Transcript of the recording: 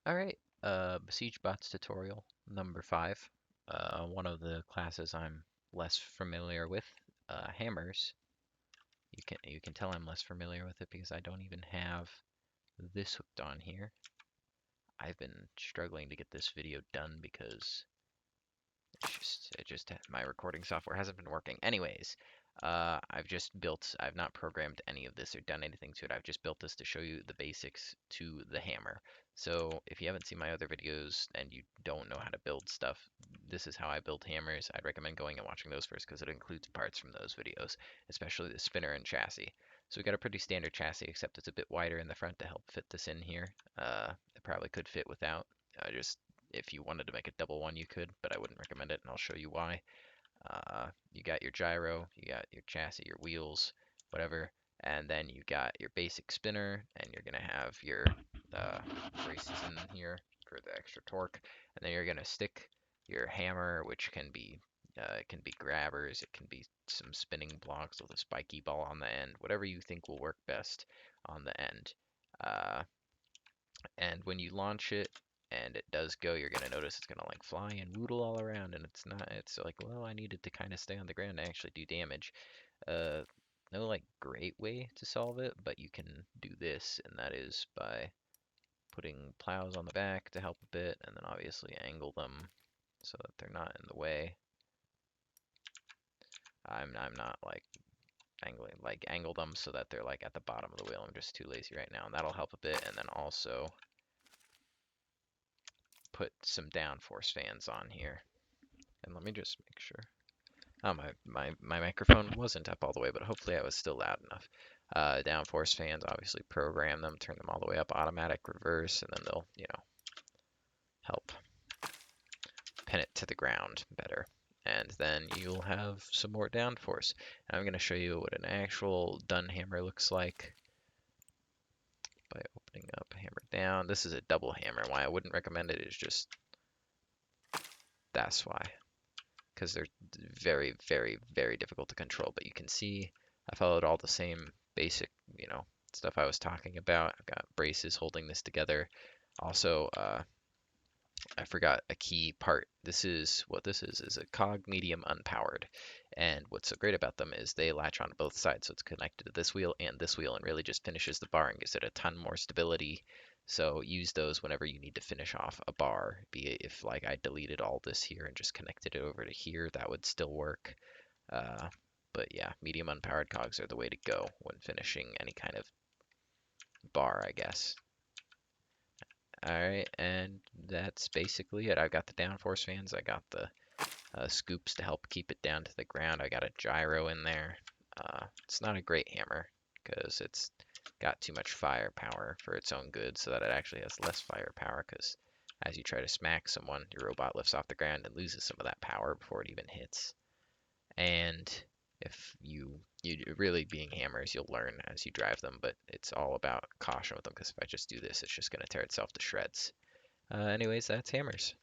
Alright, Besiege bots tutorial number 5. One of the classes I'm less familiar with, hammers. You can tell I'm less familiar with it because I don't even have this hooked on here. I've been struggling to get this video done because it just my recording software hasn't been working. Anyways, I've not programmed any of this or done anything to it. I've just built this to show you the basics to the hammer. So if you haven't seen my other videos and you don't know how to build stuff, this is how I build hammers. I'd recommend going and watching those first because it includes parts from those videos, especially the spinner and chassis. So we got a pretty standard chassis, except it's a bit wider in the front to help fit this in here. It probably could fit without. Just if you wanted to make a double one, you could, but I wouldn't recommend it, and I'll show you why. You got your gyro, you got your chassis, your wheels, whatever, and then you got your basic spinner, and you're gonna have your uh, braces in here for the extra torque, and then you're gonna stick your hammer, which it can be grabbers, it can be some spinning blocks with a spiky ball on the end, whatever you think will work best on the end. Uh, and when you launch it and it does go, you're gonna notice it's gonna like fly and woodle all around, and it's like, well, I needed to kind of stay on the ground to actually do damage. Uh, no like great way to solve it, but you can do this, and that is by putting plows on the back to help a bit, and then obviously angle them so that they're not in the way. I'm not like angle them so that they're like at the bottom of the wheel. I'm just too lazy right now, and that'll help a bit. And then also put some downforce fans on here. And let me just make sure. Oh, my microphone wasn't up all the way, but hopefully I was still loud enough. Downforce fans, obviously program them, turn them all the way up, automatic, reverse, and then they'll, help pin it to the ground better. And then you'll have some more downforce. And I'm going to show you what an actual done hammer looks like by opening up hammer down. This is a double hammer. Why I wouldn't recommend it is just that's why. Because they're very, very, very difficult to control. But you can see I followed all the same basic, stuff I was talking about. I've got braces holding this together. Also, I forgot a key part. What this is a cog medium unpowered. And what's so great about them is they latch on both sides. So it's connected to this wheel and really just finishes the bar and gives it a ton more stability. So use those whenever you need to finish off a bar. Be it if like I deleted all this here and just connected it over to here, that would still work. Uh, but yeah, medium unpowered cogs are the way to go when finishing any kind of bar, I guess. Alright, and that's basically it. I've got the downforce fans, I got the scoops to help keep it down to the ground, I got a gyro in there. It's not a great hammer because it's got too much firepower for its own good, so that it actually has less firepower because as you try to smack someone, your robot lifts off the ground and loses some of that power before it even hits. And if you really being hammers, you'll learn as you drive them, but it's all about caution with them because if I just do this, it's just going to tear itself to shreds. Anyways, that's hammers.